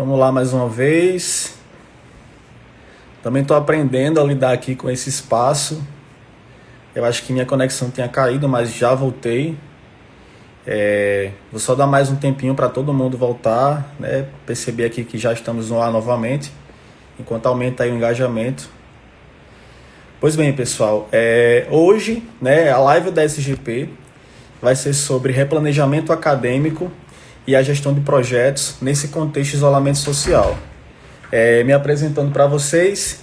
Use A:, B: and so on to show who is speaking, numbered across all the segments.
A: Vamos lá mais uma vez. Também estou aprendendo a lidar aqui com esse espaço. Eu acho que minha conexão tinha caído, mas já voltei. Vou só dar mais um tempinho para todo mundo voltar, né? Perceber aqui que já estamos no ar novamente, enquanto aumenta aí o engajamento. Pois bem, pessoal, hoje, né, a live da SGP vai ser sobre replanejamento acadêmico e a gestão de projetos nesse contexto de isolamento social. Me apresentando para vocês,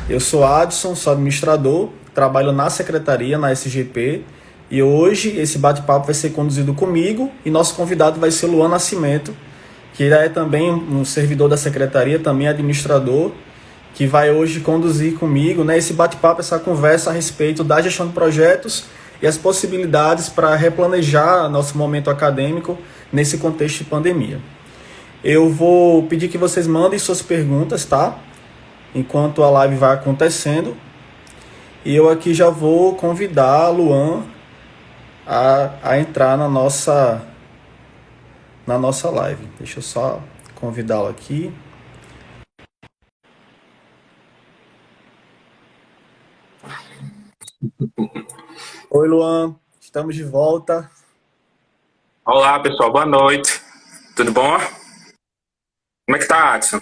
A: eu sou Adson, sou administrador, trabalho na secretaria, na SGP, e hoje esse bate-papo vai ser conduzido comigo e nosso convidado vai ser Luan Nascimento, que é também um servidor da secretaria, também administrador, que vai hoje conduzir comigo, né, esse bate-papo, essa conversa a respeito da gestão de projetos e as possibilidades para replanejar nosso momento acadêmico nesse contexto de pandemia. Eu vou pedir que vocês mandem suas perguntas, tá? Enquanto a live vai acontecendo. E eu aqui já vou convidar a Luan a entrar na nossa live. Deixa eu só convidá-lo aqui. Oi, Luan. Estamos de volta.
B: Olá, pessoal. Boa noite. Tudo bom? Como é que tá, Adson?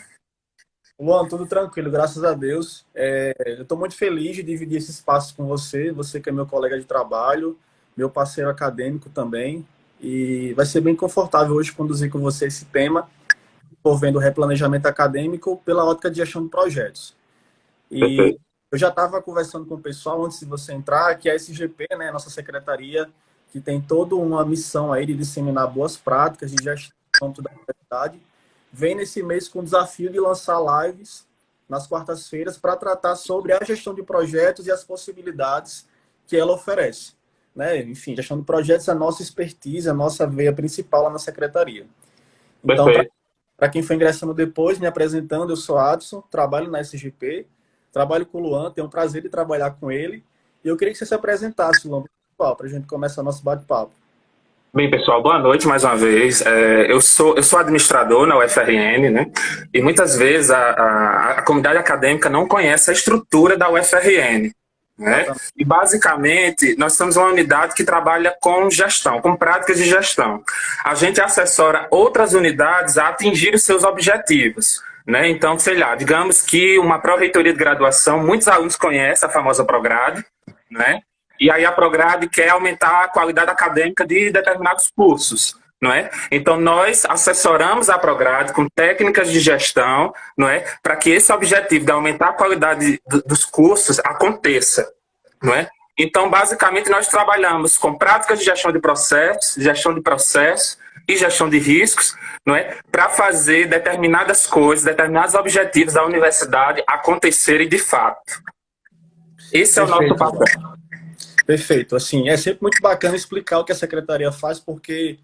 A: Luan, tudo tranquilo, graças a Deus. Eu estou muito feliz de dividir esse espaço com você. Você que é meu colega de trabalho, meu parceiro acadêmico também. E vai ser bem confortável hoje conduzir com você esse tema, envolvendo o replanejamento acadêmico pela ótica de gestão de projetos. E
B: Perfeito.
A: eu já estava conversando com o pessoal antes de você entrar, que a SGP, né, nossa secretaria, que tem toda uma missão aí de disseminar boas práticas de gestão da universidade, vem nesse mês com o desafio de lançar lives nas quartas-feiras para tratar sobre a gestão de projetos e as possibilidades que ela oferece. Né? Enfim, gestão de projetos é a nossa expertise, a nossa veia principal lá na secretaria. Então,
B: Perfeito.
A: para quem foi ingressando depois, me apresentando, eu sou Adson, trabalho na SGP, trabalho com o Luan, tenho o prazer de trabalhar com ele. E eu queria que você se apresentasse, Luan, para a gente começar nosso bate-papo.
B: Bem, pessoal, boa noite mais uma vez. Eu sou administrador na UFRN, né? E muitas vezes a comunidade acadêmica não conhece a estrutura da UFRN, né?
A: Exatamente.
B: E basicamente nós somos uma unidade que trabalha com gestão, com práticas de gestão. A gente assessora outras unidades a atingir os seus objetivos, né? Então, sei lá, digamos que uma pró-reitoria de graduação, muitos alunos conhecem a famosa Prograde, né? E aí a Prograde quer aumentar a qualidade acadêmica de determinados cursos, não é? Então nós assessoramos a Prograde com técnicas de gestão, não é? Para que esse objetivo de aumentar a qualidade dos cursos aconteça, não é? Então basicamente nós trabalhamos com práticas de gestão de processos e gestão de riscos, não é? Para fazer determinadas coisas, determinados objetivos da universidade acontecerem de fato. Esse é o nosso
A: Perfeito, Luan.
B: papel.
A: Perfeito. Assim, é sempre muito bacana explicar o que a secretaria faz, porque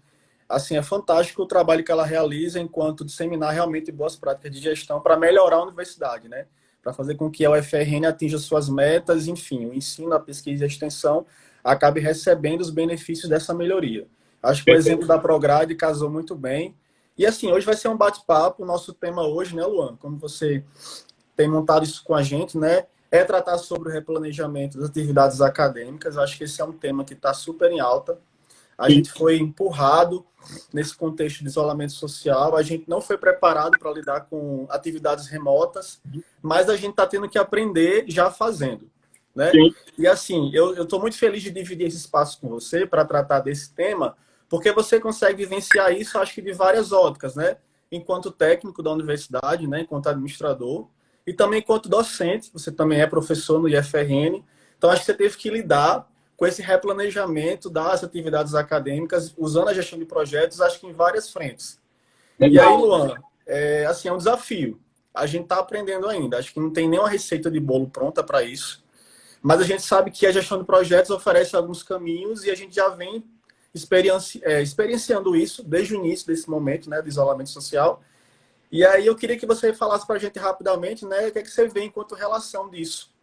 A: assim, é fantástico o trabalho que ela realiza enquanto disseminar realmente boas práticas de gestão para melhorar a universidade, né? Para fazer com que a UFRN atinja suas metas, enfim, o ensino, a pesquisa e a extensão acabe recebendo os benefícios dessa melhoria. Acho que o exemplo da Prograde casou muito bem. E assim, hoje vai ser um bate-papo, o nosso tema hoje, né, Luan? Como você tem montado isso com a gente, né? É tratar sobre o replanejamento das atividades acadêmicas. Eu acho que esse é um tema que está super em alta. A gente foi empurrado nesse contexto de isolamento social, a gente não foi preparado para lidar com atividades remotas, mas a gente está tendo que aprender já fazendo, né?
B: Sim.
A: E assim, eu estou muito feliz de dividir esse espaço com você para tratar desse tema, porque você consegue vivenciar isso, acho que de várias óticas, né? Enquanto técnico da universidade, né? Enquanto administrador, e também enquanto docente, você também é professor no IFRN, então acho que você teve que lidar com esse replanejamento das atividades acadêmicas, usando a gestão de projetos, acho que em várias frentes. E aí,
B: Legal.
A: Luan, assim, é um desafio. A gente está aprendendo ainda. Acho que não tem nenhuma receita de bolo pronta para isso. Mas a gente sabe que a gestão de projetos oferece alguns caminhos e a gente já vem experienciando isso desde o início desse momento, né, do isolamento social. E aí eu queria que você falasse para a gente rapidamente, né, o que é que você vê enquanto relação disso,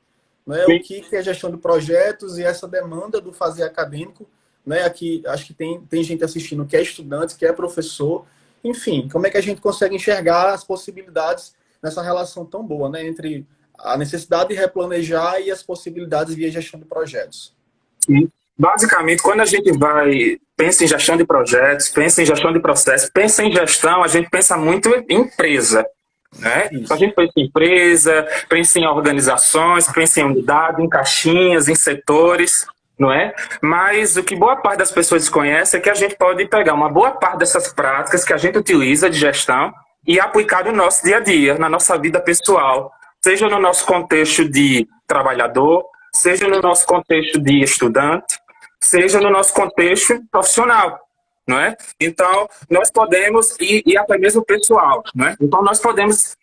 A: né, o
B: Sim.
A: que é gestão de projetos e essa demanda do fazer acadêmico, né, aqui acho que tem gente assistindo que é estudante, que é professor, Enfim, como é que a gente consegue enxergar as possibilidades nessa relação tão boa, né, entre a necessidade de replanejar e as possibilidades via gestão de projetos?
B: Sim. Basicamente, quando a gente pensa em gestão de projetos, pensa em gestão de processos, pensa em gestão, a gente pensa muito em empresa, né? Então, a
A: Isso.
B: gente pensa em empresa, pensa em organizações, pensa em unidade, em caixinhas, em setores, não é? Mas o que boa parte das pessoas desconhece é que a gente pode pegar uma boa parte dessas práticas que a gente utiliza de gestão e aplicar no nosso dia a dia, na nossa vida pessoal, seja no nosso contexto de trabalhador, seja no nosso contexto de estudante, seja no nosso contexto profissional, não é? Então, nós podemos, e até mesmo pessoal, não é? Então, nós podemos,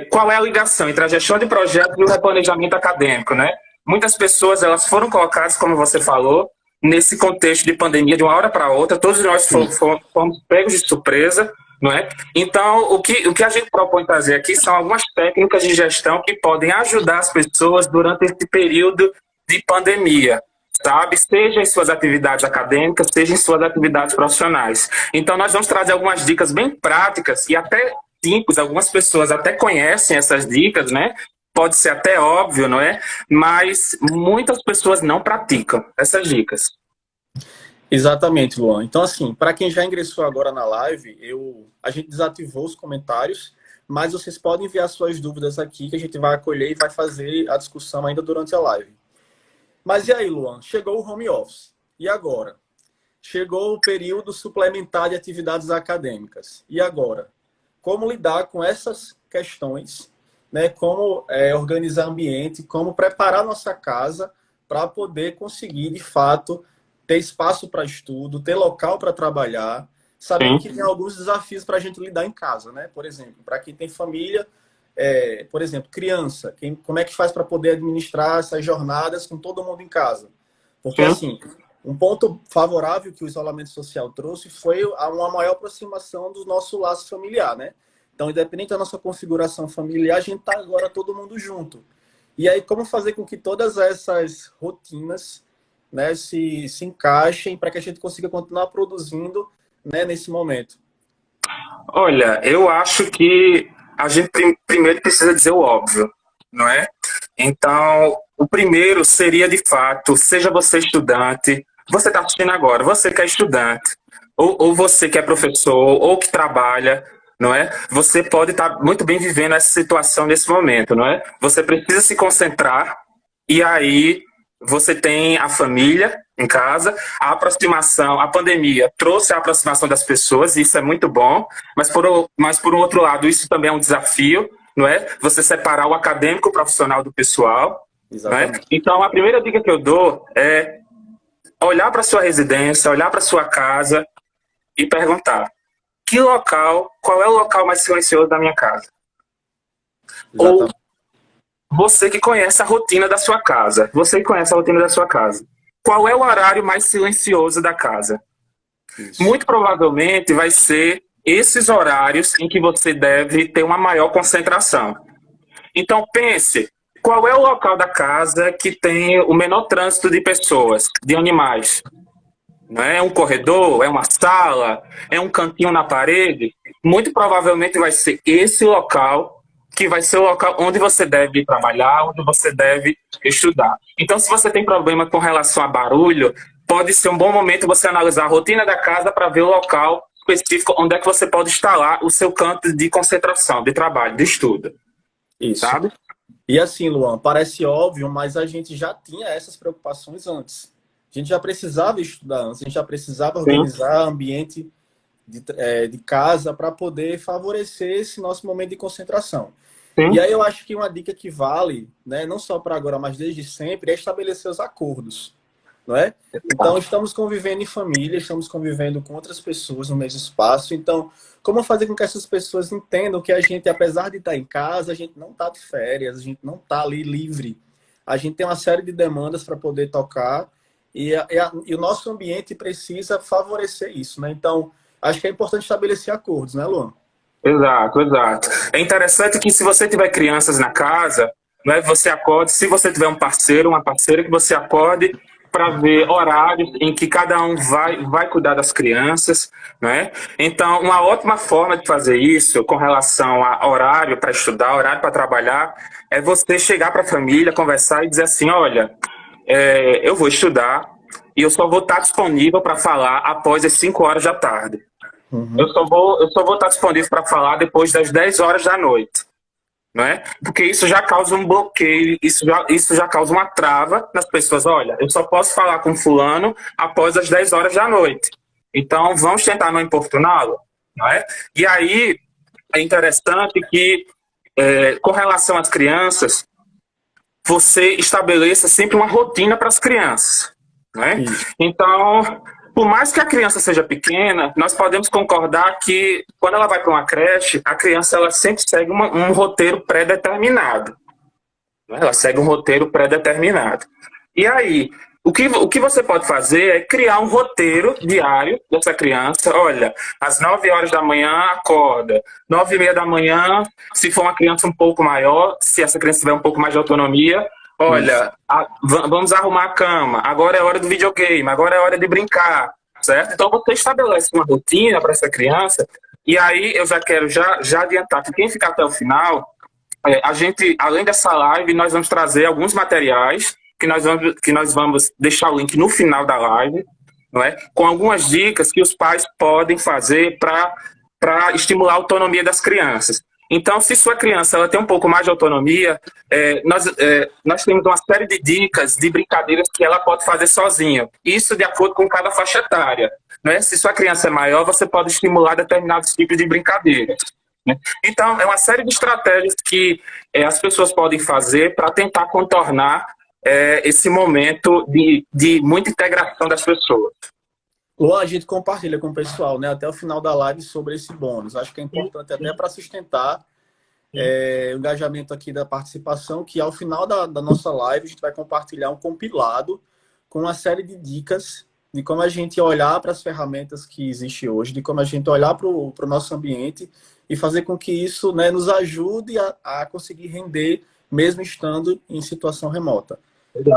B: qual é a ligação entre a gestão de projetos e o replanejamento acadêmico, né? Muitas pessoas, elas foram colocadas, como você falou, nesse contexto de pandemia, de uma hora para outra, todos nós fomos pegos de surpresa, não é? Então, o que a gente propõe trazer aqui são algumas técnicas de gestão que podem ajudar as pessoas durante esse período de pandemia, sabe? Seja em suas atividades acadêmicas, seja em suas atividades profissionais. Então, nós vamos trazer algumas dicas bem práticas e até simples, algumas pessoas até conhecem essas dicas, né? Pode ser até óbvio, não é? Mas muitas pessoas não praticam essas dicas.
A: Exatamente, Luan. Então, assim, para quem já ingressou agora na live, a gente desativou os comentários, mas vocês podem enviar suas dúvidas aqui, que a gente vai acolher e vai fazer a discussão ainda durante a live. Mas e aí, Luan? Chegou o home office. E agora? Chegou o período suplementar de atividades acadêmicas. E agora? Como lidar com essas questões, né? Como organizar ambiente, como preparar nossa casa para poder conseguir, de fato, ter espaço para estudo, ter local para trabalhar, sabendo que tem alguns desafios para a gente lidar em casa, né? Por exemplo, para quem tem família, por exemplo, criança, como é que faz para poder administrar essas jornadas com todo mundo em casa? Porque, assim, um ponto favorável que o isolamento social trouxe foi uma maior aproximação do nosso laço familiar, né? Então, independente da nossa configuração familiar, a gente está agora todo mundo junto. E aí, como fazer com que todas essas rotinas, né, se encaixem para que a gente consiga continuar produzindo, né, nesse momento?
B: Olha, eu acho que a gente primeiro precisa dizer o óbvio, não é? Então, o primeiro seria, de fato, seja você estudante, você está assistindo agora, você que é estudante, ou você que é professor, ou que trabalha, não é? Você pode estar muito bem vivendo essa situação nesse momento, não é? Você precisa se concentrar e aí você tem a família em casa, a aproximação, a pandemia trouxe a aproximação das pessoas, e isso é muito bom, mas por um outro lado, isso também é um desafio, não é? Você separar o acadêmico e o profissional do pessoal, não é? Então, a primeira dica que eu dou é olhar para sua residência, olhar para sua casa e perguntar: qual é o local mais silencioso da minha casa? Ou você que conhece a rotina da sua casa, qual é o horário mais silencioso da casa? Isso. Muito provavelmente vai ser esses horários em que você deve ter uma maior concentração. Então pense, qual é o local da casa que tem o menor trânsito de pessoas, de animais? Não é um corredor? É uma sala? É um cantinho na parede? Muito provavelmente vai ser esse local que vai ser o local onde você deve trabalhar, onde você deve estudar. Então, se você tem problema com relação a barulho, pode ser um bom momento você analisar a rotina da casa para ver o local específico onde é que você pode instalar o seu canto de concentração, de trabalho, de estudo.
A: Isso. Sabe? E assim, Luan, parece óbvio, mas a gente já tinha essas preocupações antes. A gente já precisava estudar antes, a gente já precisava organizar ambiente de casa para poder favorecer esse nosso momento de concentração. Sim. E aí eu acho que uma dica que vale, né, não só para agora, mas desde sempre, é estabelecer os acordos, não é? Então, estamos convivendo em família, estamos convivendo com outras pessoas no mesmo espaço. Então, como fazer com que essas pessoas entendam que a gente, apesar de estar em casa, a gente não está de férias, a gente não está ali livre. A gente tem uma série de demandas para poder tocar e o nosso ambiente precisa favorecer isso, né? Então, acho que é importante estabelecer acordos, né, Luan?
B: Exato, exato. É interessante que se você tiver crianças na casa, né, você acorde, se você tiver um parceiro, uma parceira, que você acorde para ver horários em que cada um vai cuidar das crianças, né? Então, uma ótima forma de fazer isso com relação a horário para estudar, horário para trabalhar, é você chegar para a família, conversar e dizer assim, olha, eu vou estudar e eu só vou estar disponível para falar após as 5 horas da tarde. Eu só vou estar disponível para falar depois das 10 horas da noite. Não é? Porque isso já causa um bloqueio, isso já causa uma trava nas pessoas. Olha, eu só posso falar com fulano após as 10 horas da noite. Então, vamos tentar não importuná-lo. Não é? E aí, é interessante que, com relação às crianças, você estabeleça sempre uma rotina para as crianças. Não é? Então, por mais que a criança seja pequena, nós podemos concordar que quando ela vai para uma creche, a criança ela sempre segue um roteiro pré-determinado. Ela segue um roteiro pré-determinado. E aí, o que você pode fazer é criar um roteiro diário dessa criança. Olha, às 9 horas da manhã acorda, 9h30 da manhã, se for uma criança um pouco maior, se essa criança tiver um pouco mais de autonomia, olha, vamos arrumar a cama, agora é hora do videogame, agora é hora de brincar, certo? Então você estabelece uma rotina para essa criança, e aí eu já quero já adiantar que quem ficar até o final, a gente, além dessa live, nós vamos trazer alguns materiais que nós vamos deixar o link no final da live, não é? Com algumas dicas que os pais podem fazer para estimular a autonomia das crianças. Então, se sua criança ela tem um pouco mais de autonomia, nós temos uma série de dicas, de brincadeiras que ela pode fazer sozinha. Isso de acordo com cada faixa etária. Né? Se sua criança é maior, você pode estimular determinados tipos de brincadeiras. Né? Então, é uma série de estratégias que as pessoas podem fazer para tentar contornar esse momento de muita integração das pessoas.
A: Luan, a gente compartilha com o pessoal, né, até o final da live sobre esse bônus. Acho que é importante até para sustentar o engajamento aqui da participação, que ao final da nossa live a gente vai compartilhar um compilado com uma série de dicas de como a gente olhar para as ferramentas que existem hoje, de como a gente olhar para o nosso ambiente e fazer com que isso, né, nos ajude a conseguir render, mesmo estando em situação remota.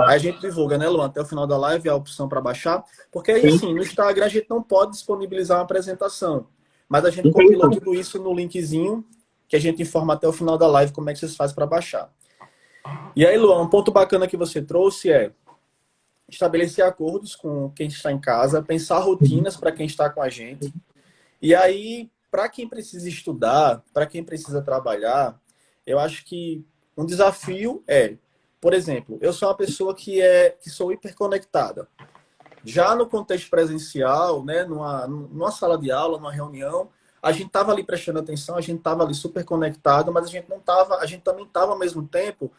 A: Aí a gente divulga, né, Luan, até o final da live a opção para baixar, porque aí sim, no Instagram a gente não pode disponibilizar uma apresentação, mas a gente compila tudo isso no linkzinho que a gente informa até o final da live como é que vocês fazem para baixar. E aí, Luan, um ponto bacana que você trouxe é estabelecer acordos com quem está em casa, pensar rotinas para quem está com a gente. E aí, para quem precisa estudar, para quem precisa trabalhar, eu acho que um desafio por exemplo, eu sou uma pessoa que sou hiperconectada. Já no contexto presencial, né, numa sala de aula, numa reunião, a gente estava ali prestando atenção, a gente estava ali super conectado, mas a gente também estava ao mesmo tempo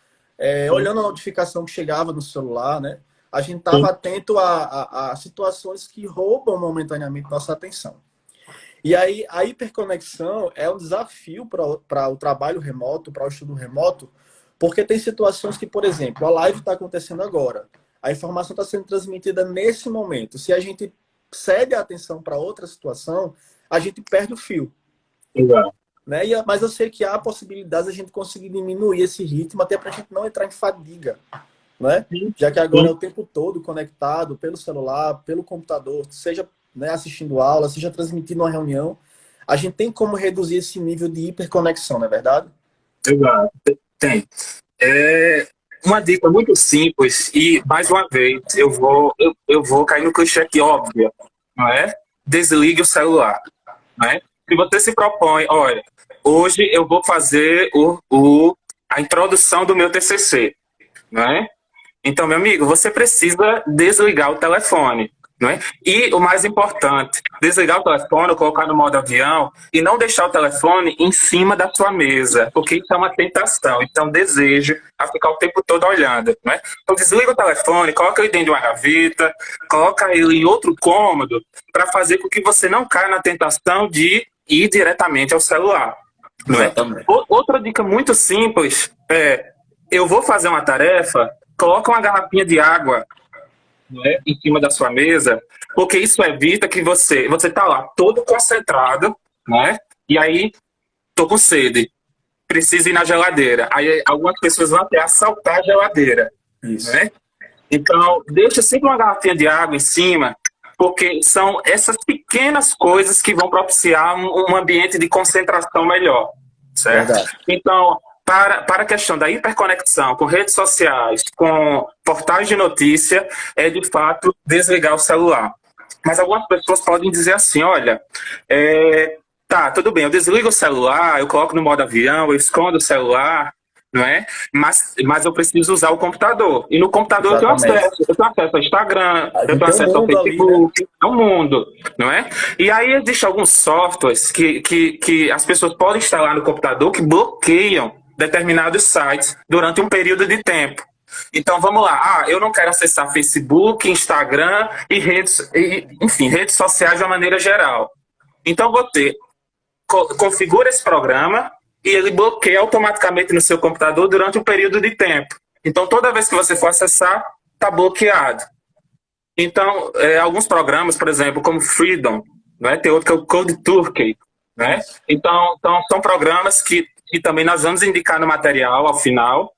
A: olhando a notificação que chegava no celular, né? A gente estava atento a situações que roubam momentaneamente nossa atenção. E aí a hiperconexão é um desafio para o trabalho remoto, para o estudo remoto, porque tem situações que, por exemplo, a live está acontecendo agora. A informação está sendo transmitida nesse momento. Se a gente cede a atenção para outra situação, a gente perde o fio.
B: Exato.
A: Né? Mas eu sei que há possibilidades de a gente conseguir diminuir esse ritmo, até para a gente não entrar em fadiga. Né? Já que agora é o tempo todo conectado pelo celular, pelo computador, seja, né, assistindo aula, seja transmitindo uma reunião, a gente tem como reduzir esse nível de hiperconexão, não é verdade?
B: Exato. Tem. Uma dica muito simples e, mais uma vez, eu vou cair no clichê aqui, óbvio, não é? Desligue o celular, não é? Se você se propõe, olha, hoje eu vou fazer a introdução do meu TCC, não é? Então, meu amigo, você precisa desligar o telefone. Não é? E o mais importante, desligar o telefone, colocar no modo avião e não deixar o telefone em cima da sua mesa, porque isso é uma tentação, isso é um desejo a ficar o tempo todo olhando. Não é? Então desliga o telefone, coloca ele dentro de uma gaveta, coloca ele em outro cômodo para fazer com que você não caia na tentação de ir diretamente ao celular. Não é? Outra dica muito simples eu vou fazer uma tarefa, coloca uma garrafinha de água, né, em cima da sua mesa, porque isso evita que você tá lá todo concentrado, né? E aí, tô com sede, preciso ir na geladeira. Aí algumas pessoas vão até assaltar a geladeira.
A: Isso.
B: Né? Então, deixa sempre uma garrafinha de água em cima, porque são essas pequenas coisas que vão propiciar um ambiente de concentração melhor, certo?
A: Verdade.
B: Então, para a questão da hiperconexão com redes sociais, com portais de notícia, é de fato desligar o celular. Mas algumas pessoas podem dizer assim, olha, tá, tudo bem, eu desligo o celular, eu coloco no modo avião, eu escondo o celular, não é? Mas eu preciso usar o computador. E no computador
A: Exatamente.
B: eu tenho acesso ao Instagram,
A: A
B: eu
A: gente
B: tenho
A: tem um
B: acesso ao
A: mundo ali, né?
B: Facebook, é um mundo, não é? E aí existem alguns softwares que as pessoas podem instalar no computador que bloqueiam determinados sites durante um período de tempo. Então vamos lá. Ah, eu não quero acessar Facebook, Instagram e enfim, redes sociais de uma maneira geral. Então você configura esse programa e ele bloqueia automaticamente no seu computador durante um período de tempo. Então toda vez que você for acessar, está bloqueado. Então, alguns programas, por exemplo, como Freedom, né? Tem outro que é o Code Turkey, né? Então são programas que também nós vamos indicar no material ao final,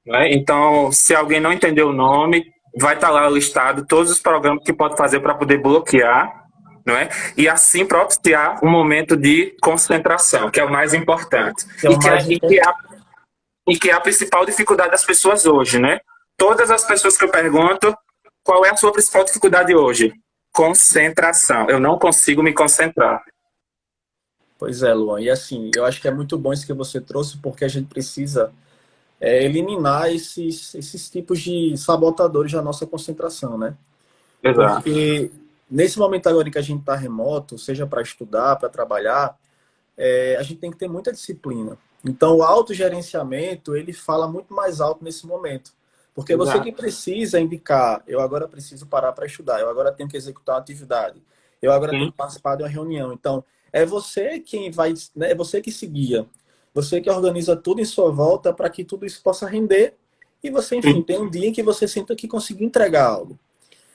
B: né? Então, se alguém não entender o nome, vai estar lá listado todos os programas que pode fazer para poder bloquear, não é? E assim propiciar um momento de concentração, que é o mais importante.
A: Que é o mais importante.
B: E que é a principal dificuldade das pessoas hoje, né? Todas as pessoas que eu pergunto, qual é a sua principal dificuldade hoje? Concentração. Eu não consigo me concentrar.
A: Pois é, Luan. E assim, eu acho que é muito bom isso que você trouxe, porque a gente precisa eliminar esses tipos de sabotadores da nossa concentração, né?
B: Exato.
A: Porque nesse momento agora em que a gente está remoto, seja para estudar, para trabalhar, a gente tem que ter muita disciplina. Então, o autogerenciamento, ele fala muito mais alto nesse momento. Porque você que
B: Exato.
A: precisa indicar, eu agora preciso parar para estudar, eu agora tenho que executar uma atividade, eu agora tenho
B: Sim.
A: que participar de uma reunião. Então, é você quem vai, né, é você que se guia, você que organiza tudo em sua volta para que tudo isso possa render e você, enfim,
B: Sim.
A: tem um dia em que você sinta que conseguiu entregar algo.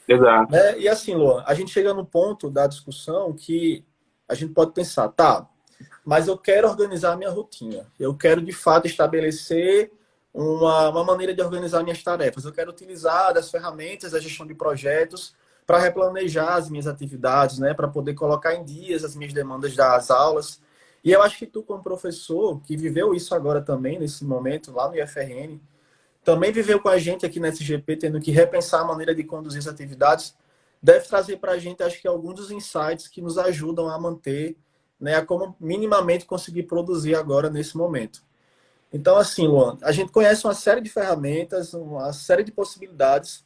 B: Exato.
A: Né? E assim, Luan, a gente chega no ponto da discussão que a gente pode pensar, tá, mas eu quero organizar a minha rotina. Eu quero, de fato, estabelecer uma maneira de organizar minhas tarefas. Eu quero utilizar das ferramentas da gestão de projetos para replanejar as minhas atividades, né? Para poder colocar em dias as minhas demandas das aulas. E eu acho que tu, como professor, que viveu isso agora também, nesse momento, lá no IFRN, também viveu com a gente aqui na SGP, tendo que repensar a maneira de conduzir as atividades, deve trazer para a gente, acho que, alguns dos insights que nos ajudam a manter, né, a como minimamente conseguir produzir agora nesse momento. Então, assim, Luan, a gente conhece uma série de ferramentas, uma série de possibilidades,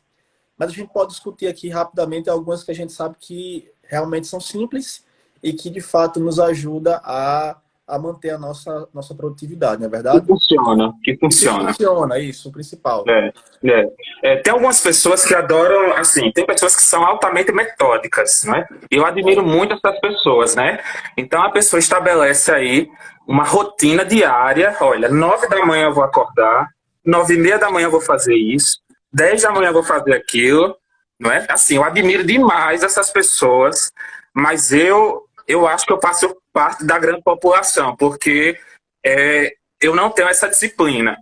A: mas a gente pode discutir aqui rapidamente algumas que a gente sabe que realmente são simples e que, de fato, nos ajuda a manter a nossa produtividade, não é
B: Que
A: verdade?
B: funciona. Que
A: E que
B: funciona.
A: funciona, isso, o principal.
B: É, tem algumas pessoas que adoram, assim, tem pessoas que são altamente metódicas, né? E eu admiro muito essas pessoas, né? Então a pessoa estabelece aí uma rotina diária. Olha, 9 da manhã eu vou acordar, 9h30 da manhã eu vou fazer isso, 10 da manhã eu vou fazer aquilo, não é? Assim, eu admiro demais essas pessoas, mas eu acho que eu faço parte da grande população, porque eu não tenho essa disciplina.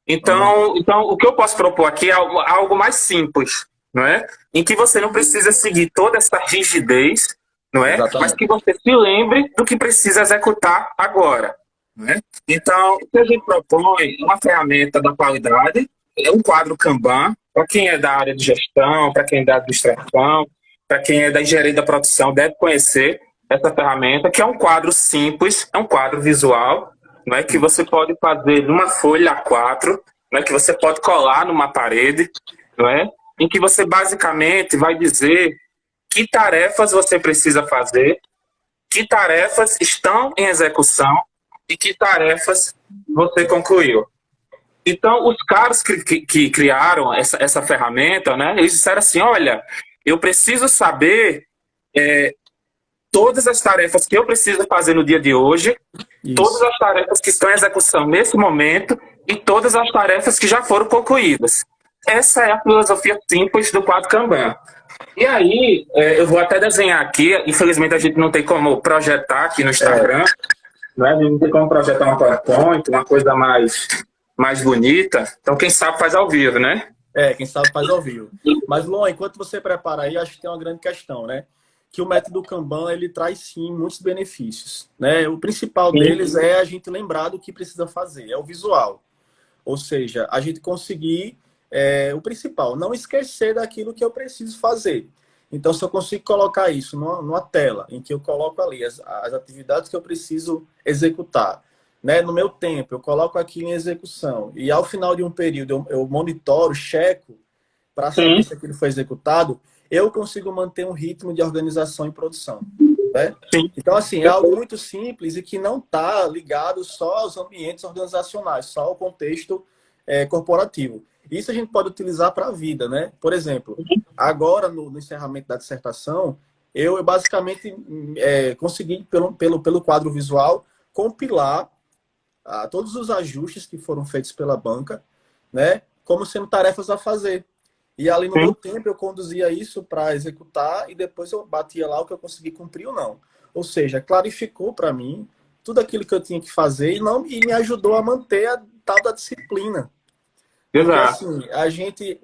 B: Então, o que eu posso propor aqui é algo mais simples, não é? Em que você não precisa seguir toda essa rigidez, não é? Mas
A: Exatamente.
B: que você se lembre do que precisa executar agora, não é? Então, o que a gente propõe é uma ferramenta da qualidade, é um quadro Kanban, para quem é da área de gestão, para quem é da administração, para quem é da engenharia da produção, deve conhecer essa ferramenta, que é um quadro simples, é um quadro visual, não é, que você pode fazer numa folha A4, não é, que você pode colar numa parede, não é, em que você basicamente vai dizer que tarefas você precisa fazer, que tarefas estão em execução e que tarefas você concluiu. Então, os caras que criaram essa ferramenta, né, eles disseram assim, olha, eu preciso saber todas as tarefas que eu preciso fazer no dia de hoje, todas
A: Isso.
B: as tarefas que estão em execução nesse momento e todas as tarefas que já foram concluídas. Essa é a filosofia simples do quadro Kanban. E aí, eu vou até desenhar aqui, infelizmente a gente não tem como projetar aqui no Instagram, né? A gente não tem como projetar uma PowerPoint, uma coisa mais bonita, então quem sabe faz ao vivo, né?
A: Quem sabe faz ao vivo. Mas, Luan, enquanto você prepara aí, acho que tem uma grande questão, né? Que o método Kanban, ele traz, sim, muitos benefícios, né? O principal deles é a gente lembrar do que precisa fazer, é o visual. Ou seja, a gente conseguir, o principal, não esquecer daquilo que eu preciso fazer. Então, se eu consigo colocar isso numa tela, em que eu coloco ali as atividades que eu preciso executar, né? No meu tempo, eu coloco aqui em execução, e ao final de um período eu monitoro, checo, para saber
B: Sim,
A: se aquilo foi executado, eu consigo manter um ritmo de organização e produção, né?
B: sim.
A: Então, assim, é algo muito simples e que não está ligado só aos ambientes organizacionais, só ao contexto corporativo. Isso a gente pode utilizar para a vida, né? Por exemplo, agora, no encerramento da dissertação, eu basicamente consegui, pelo quadro visual, compilar todos os ajustes que foram feitos pela banca, né? Como sendo tarefas a fazer. E ali no meu
B: Sim.
A: tempo eu conduzia isso para executar e depois eu batia lá o que eu consegui cumprir ou não. Ou seja, clarificou para mim tudo aquilo que eu tinha que fazer e me ajudou a manter a tal da disciplina. Porque
B: Exato,
A: assim,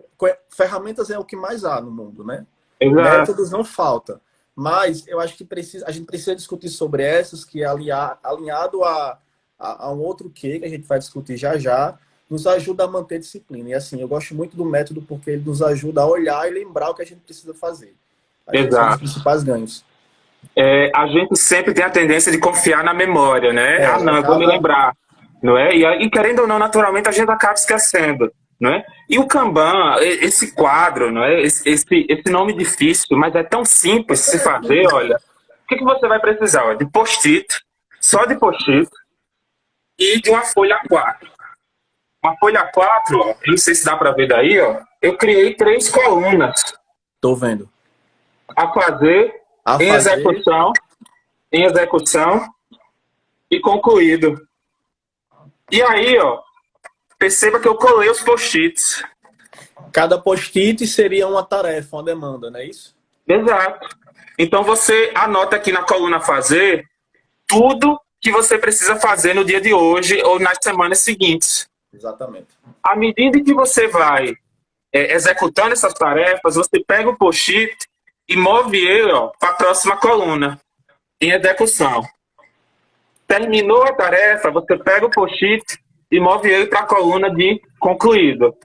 A: ferramentas é o que mais há no mundo, né?
B: exato.
A: Métodos não falta. Mas eu acho que a gente precisa discutir sobre essas, que é alinhado a um outro que a gente vai discutir já já, nos ajuda a manter disciplina. E assim, eu gosto muito do método porque ele nos ajuda a olhar e lembrar o que a gente precisa fazer. Acho que esse é um dos
B: Exato.
A: principais ganhos.
B: A gente sempre tem a tendência de confiar na memória, né? Ah, não, eu vou me
A: Acaba.
B: lembrar, não é? E querendo ou não, naturalmente a gente acaba esquecendo, não é? E o Kanban, esse quadro, não é? Esse nome difícil, mas é tão simples de se fazer, olha. O que você vai precisar? Olha, de post-it, só de post-it e de uma folha A4. Uma folha A4, ó, eu não sei se dá para ver daí, ó. Eu criei 3 colunas
A: Tô vendo.
B: a fazer
A: A
B: em
A: fazer,
B: execução, em execução e concluído. E aí, ó, perceba que eu colei os post-its.
A: cada post-it seria uma tarefa, uma demanda, não é isso?
B: Exato. Então você anota aqui na coluna fazer tudo que você precisa fazer no dia de hoje ou nas semanas seguintes.
A: Exatamente.
B: À medida que você vai executando essas tarefas, você pega o post-it e move ele para a próxima coluna, em execução. Terminou a tarefa, você pega o post-it e move ele para a coluna de concluído.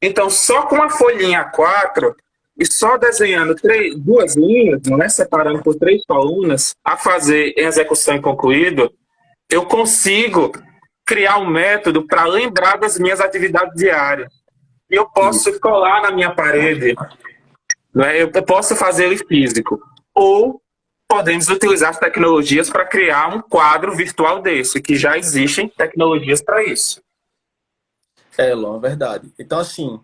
B: Então, só com a folhinha A4 e só desenhando duas linhas, né, separando por 3 colunas, a fazer em execução e concluído, eu consigo criar um método para lembrar das minhas atividades diárias. E eu posso
A: Isso.
B: colar na minha parede, né, eu posso fazer ele físico. Ou podemos utilizar as tecnologias para criar um quadro virtual desse, que já existem tecnologias para isso.
A: Luan, verdade. Então, assim,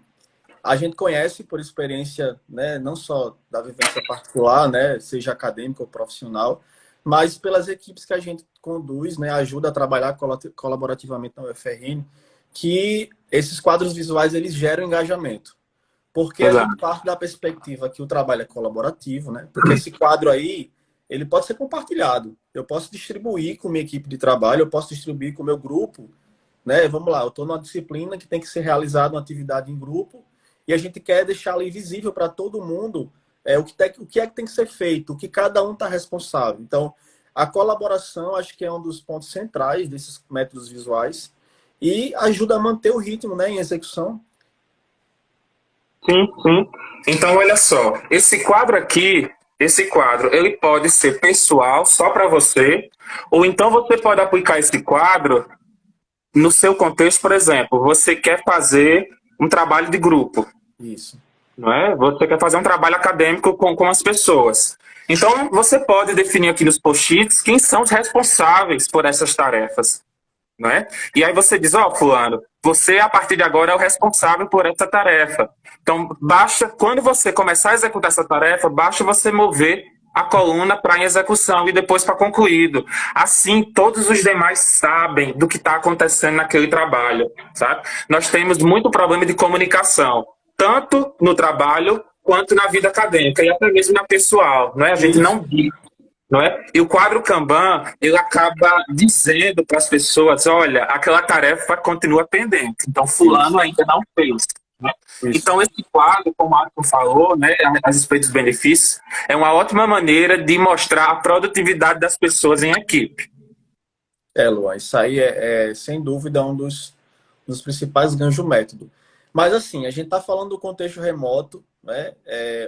A: a gente conhece por experiência, né, não só da vivência particular, né, seja acadêmica ou profissional, mas pelas equipes que a gente conduz, né, ajuda a trabalhar colaborativamente na UFRN, que esses quadros visuais eles geram engajamento. Porque a gente
B: Exato.
A: parte da perspectiva que o trabalho é colaborativo, né? Porque esse quadro aí, ele pode ser compartilhado. Eu posso distribuir com minha equipe de trabalho, eu posso distribuir com o meu grupo, né? Vamos lá, eu estou numa disciplina que tem que ser realizada uma atividade em grupo e a gente quer deixar ali visível para todo mundo o que é que tem que ser feito, o que cada um está responsável. Então, a colaboração acho que é um dos pontos centrais desses métodos visuais e ajuda a manter o ritmo, né, em execução.
B: Sim, sim. Então, olha só, esse quadro, ele pode ser pessoal, só para você, ou então você pode aplicar esse quadro no seu contexto, por exemplo, você quer fazer um trabalho de grupo,
A: Isso.
B: não é? Você quer fazer um trabalho acadêmico com as pessoas. Então, você pode definir aqui nos post-its quem são os responsáveis por essas tarefas, não é? E aí você diz, ó, fulano, você a partir de agora é o responsável por essa tarefa. Então, basta, quando você começar a executar essa tarefa, basta você mover a coluna para em execução e depois para concluído. Assim, todos os demais sabem do que está acontecendo naquele trabalho, sabe? Nós temos muito problema de comunicação, tanto no trabalho quanto na vida acadêmica e até mesmo na pessoal, não é? A gente
A: Isso.
B: não diz, não é? E o quadro Kanban, ele acaba dizendo para as pessoas, olha, aquela tarefa continua pendente, então fulano
A: Isso.
B: ainda não fez, né?
A: Isso.
B: Então, esse quadro, como o Marco falou, né, a respeito dos benefícios, é uma ótima maneira de mostrar a produtividade das pessoas em equipe.
A: Luan, isso aí é sem dúvida dos principais ganhos do método. Mas assim, a gente está falando do contexto remoto, né?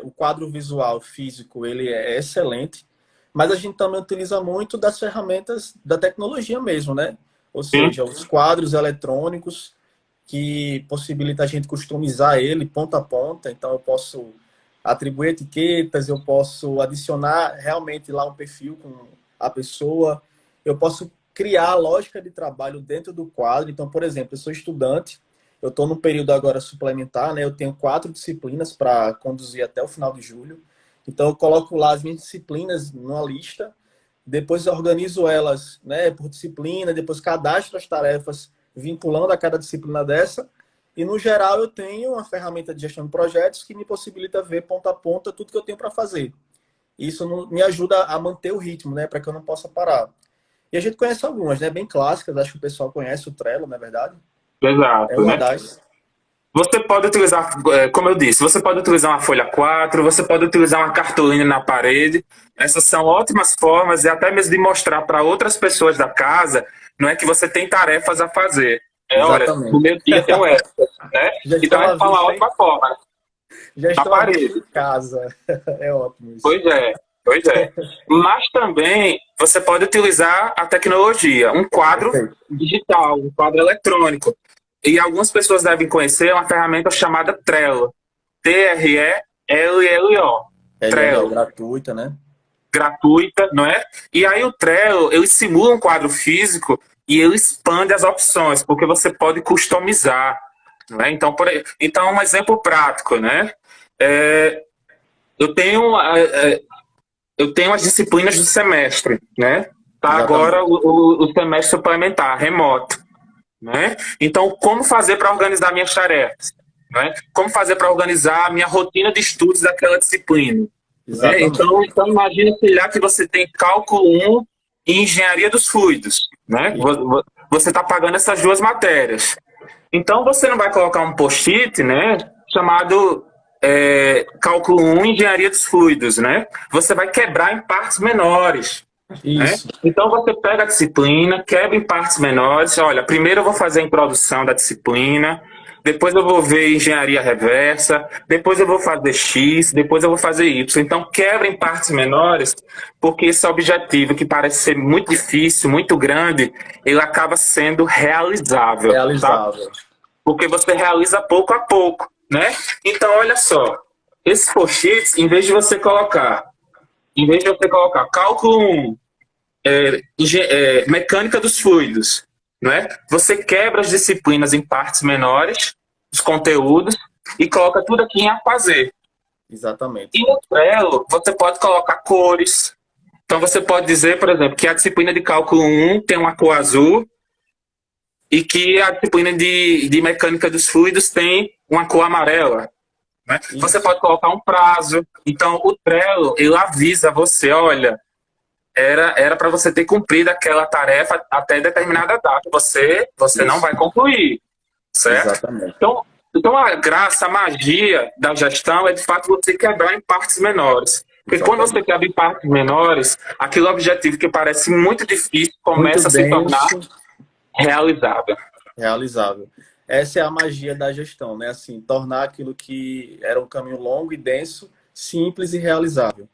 A: O quadro visual físico ele é excelente, mas a gente também utiliza muito das ferramentas da tecnologia mesmo, né? Ou
B: Sim,
A: seja, os quadros eletrônicos que possibilita a gente customizar ele ponta a ponta. Então eu posso atribuir etiquetas, eu posso adicionar realmente lá um perfil com a pessoa, eu posso criar a lógica de trabalho dentro do quadro. Então, por exemplo, eu sou estudante, eu estou no período agora suplementar, né? Eu tenho 4 disciplinas para conduzir até o final de julho. Então, eu coloco lá as minhas disciplinas numa lista, depois eu organizo elas, né, por disciplina, depois cadastro as tarefas vinculando a cada disciplina dessa. E, no geral, eu tenho uma ferramenta de gestão de projetos que me possibilita ver ponta a ponta tudo que eu tenho para fazer. Isso me ajuda a manter o ritmo, né, para que eu não possa parar. E a gente conhece algumas, né? Bem clássicas, acho que o pessoal conhece o Trello, não é verdade? É
B: exato,
A: uma
B: né?
A: das.
B: Você pode utilizar, como eu disse, você pode utilizar uma folha 4, você pode utilizar uma cartolina na parede. Essas são ótimas formas e até mesmo de mostrar para outras pessoas da casa, não é que você tem tarefas a fazer. Olha, no
A: Exatamente.
B: meu dia tem essa, né?
A: Já
B: Então
A: estão à
B: essa é uma
A: vista, hein?
B: ótima forma,
A: Já
B: na
A: estão à vista
B: parede.
A: em casa. É ótimo isso.
B: Pois é, pois é. Mas também você pode utilizar a tecnologia, um quadro
A: Perfeito.
B: digital, um quadro eletrônico. E algumas pessoas devem conhecer uma ferramenta chamada Trello. Trello.
A: LLO
B: Trello.
A: gratuita, né?
B: Gratuita, não é? E aí o Trello, ele simula um quadro físico e ele expande as opções, porque você pode customizar. Né? Então, um exemplo prático, né? É, eu tenho eu tenho as disciplinas do semestre, né? Tá agora
A: Exatamente.
B: o semestre suplementar, remoto, né? Então, como fazer para organizar minhas tarefas? Né? Como fazer para organizar a minha rotina de estudos daquela disciplina? Né?
A: Exatamente.
B: Então imagine lá que você tem cálculo um e engenharia dos fluidos, né?
A: E-
B: Você está pagando essas duas matérias. Então, você não vai colocar um post-it, né? Chamado cálculo um engenharia dos fluidos, né? Você vai quebrar em partes menores, né?
A: Isso.
B: Então você pega a disciplina, quebra em partes menores. Olha, primeiro eu vou fazer a introdução da disciplina, depois eu vou ver engenharia reversa, depois eu vou fazer X, depois eu vou fazer Y. Então quebra em partes menores, porque esse objetivo que parece ser muito difícil, muito grande, ele acaba sendo realizável, tá?
A: Realizável.
B: Porque você realiza pouco a pouco, né? Então olha só, esses post-its, em vez de você colocar cálculo um mecânica dos fluidos, né? Você quebra as disciplinas em partes menores, os conteúdos, e coloca tudo aqui em a fazer.
A: Exatamente.
B: E no Trello, você pode colocar cores. Então, você pode dizer, por exemplo, que a disciplina de cálculo um tem uma cor azul e que a disciplina de mecânica dos fluidos tem uma cor amarela. Né? Você
A: Isso.
B: pode colocar um prazo. Então, o Trello, ele avisa você, olha, era para você ter cumprido aquela tarefa até determinada data. Você não
A: Isso.
B: vai concluir, certo?
A: Exatamente.
B: Então a graça, a magia da gestão é de fato você quebrar em partes menores. Porque quando você
A: Exatamente.
B: quebra em partes menores, aquele objetivo que parece muito difícil
A: Muito
B: começa a se tornar
A: denso,
B: realizável.
A: realizável. Essa é a magia da gestão, né? Assim, tornar aquilo que era um caminho longo e denso, simples e realizável.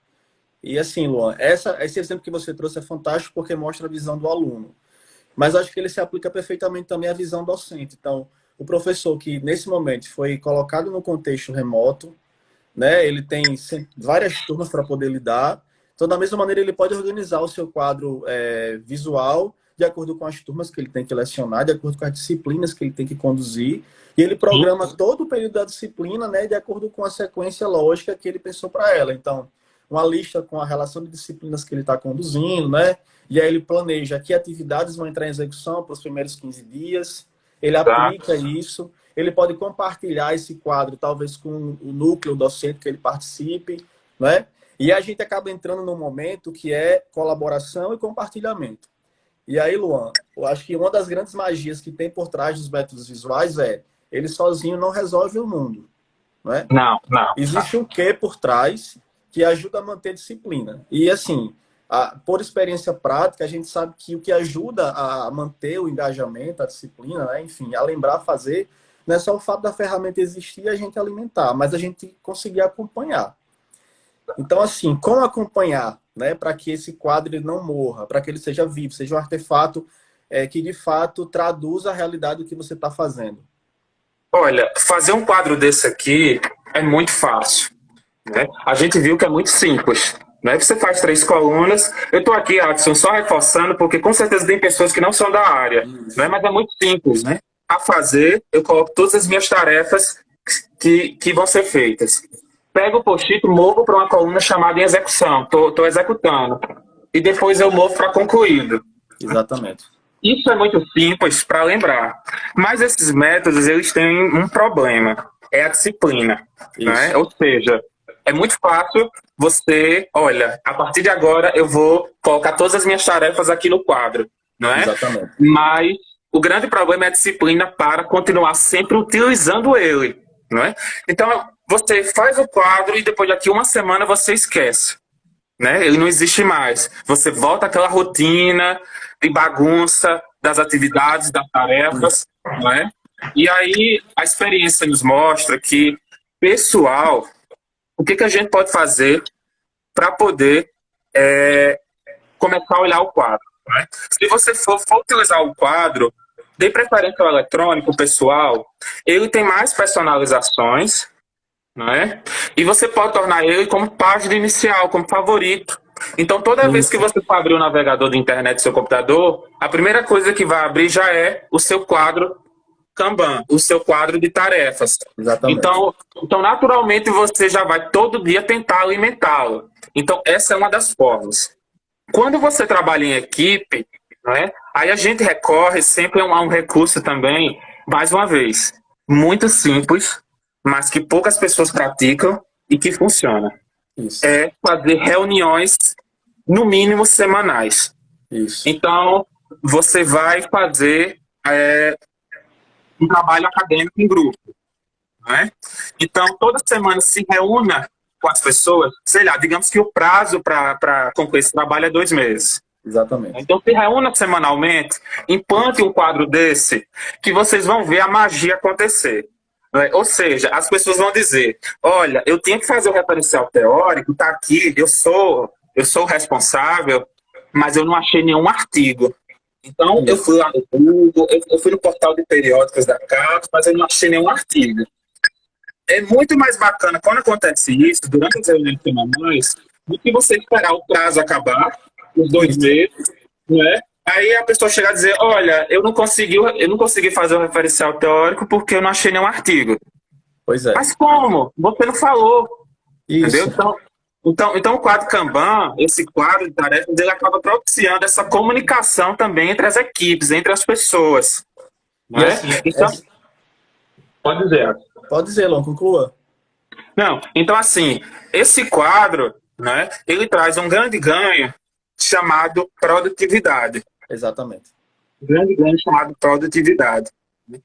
A: E assim, Luan, esse exemplo que você trouxe é fantástico porque mostra a visão do aluno. Mas acho que ele se aplica perfeitamente também à visão docente. Então, o professor que, nesse momento, foi colocado no contexto remoto, né? Ele tem várias turmas para poder lidar. Então, da mesma maneira, ele pode organizar o seu quadro visual de acordo com as turmas que ele tem que lecionar, de acordo com as disciplinas que ele tem que conduzir. E ele programa todo o período da disciplina, né, de acordo com a sequência lógica que ele pensou para ela. Então, uma lista com a relação de disciplinas que ele está conduzindo, né? E aí ele planeja que atividades vão entrar em execução para os primeiros 15 dias. Ele
B: Tá?
A: aplica isso. Ele pode compartilhar esse quadro, talvez com o núcleo docente que ele participe, né? E a gente acaba entrando num momento que é colaboração e compartilhamento. E aí, Luan, eu acho que uma das grandes magias que tem por trás dos métodos visuais ele sozinho não resolve o mundo. não é?
B: Não, não.
A: Existe um quê por trás que ajuda a manter a disciplina. E assim, por experiência prática, a gente sabe que o que ajuda a manter o engajamento, a disciplina, né? Enfim, a lembrar a fazer, não é só o fato da ferramenta existir e a gente alimentar, mas a gente conseguir acompanhar. Então, assim, como acompanhar, né, para que esse quadro ele não morra, para que ele seja vivo, seja um artefato que de fato traduza a realidade do que você está fazendo?
B: Olha, fazer um quadro desse aqui é muito fácil, né? A gente viu que é muito simples, né? Você faz 3 colunas. Eu estou aqui, Adson, só reforçando, porque com certeza tem pessoas que não são da área, né? Mas é muito simples, né? A fazer, eu coloco todas as minhas tarefas que vão ser feitas. Pego o post-it, movo para uma coluna chamada em execução. Estou executando. E depois eu movo para concluído.
A: Exatamente.
B: Isso é muito simples para lembrar. Mas esses métodos, eles têm um problema. É a disciplina. Né? Ou seja, é muito fácil você, olha, a partir de agora eu vou colocar todas as minhas tarefas aqui no quadro. Não é?
A: Exatamente.
B: Mas o grande problema é a disciplina para continuar sempre utilizando ele. Não é? Então, você faz o quadro e depois daqui uma semana você esquece. Né? Ele não existe mais. Você volta àquela rotina de bagunça das atividades, das tarefas, não é? E aí a experiência nos mostra que, pessoal, o que a gente pode fazer para poder começar a olhar o quadro? Não é? Se você for utilizar o quadro, dê preferência ao eletrônico, pessoal, ele tem mais personalizações, não é? E você pode tornar ele como página inicial, como favorito. Então, toda vez que você for abrir o navegador da internet do seu computador, a primeira coisa que vai abrir já é o seu quadro Kanban, o seu quadro de tarefas.
A: Exatamente.
B: Então, naturalmente, você já vai todo dia tentar alimentá-lo. Então, essa é uma das formas. Quando você trabalha em equipe, né, aí a gente recorre sempre a um recurso também, mais uma vez, muito simples, mas que poucas pessoas praticam e que funciona.
A: Isso.
B: É fazer reuniões, no mínimo, semanais.
A: Isso.
B: Então, você vai fazer um trabalho acadêmico em grupo. Né? Então, toda semana se reúna com as pessoas, sei lá, digamos que o prazo para concluir esse trabalho é 2 meses.
A: Exatamente.
B: Então, se reúna semanalmente, implante um quadro desse, que vocês vão ver a magia acontecer. Ou seja, as pessoas vão dizer, olha, eu tinha que fazer o referencial teórico, tá aqui, eu sou o responsável, mas eu não achei nenhum artigo. Então, eu fui lá no Google, eu fui no portal de periódicos da CAPES, mas eu não achei nenhum artigo. É muito mais bacana quando acontece isso, durante as reuniões semanais, do que você esperar o prazo acabar, os 2 meses, não é? Aí a pessoa chega a dizer, olha, eu não consegui fazer o referencial teórico porque eu não achei nenhum artigo.
A: Pois é.
B: Mas como? Você não falou.
A: Isso.
B: Entendeu? Então o quadro Kanban, esse quadro de tarefas, ele acaba propiciando essa comunicação também entre as equipes, entre as pessoas. Não é?
A: Assim,
B: então, pode dizer.
A: Pode dizer, Lon, conclua.
B: Não, então assim, esse quadro, né, ele traz um grande ganho chamado produtividade.
A: Exatamente.
B: Um grande ganho chamado produtividade.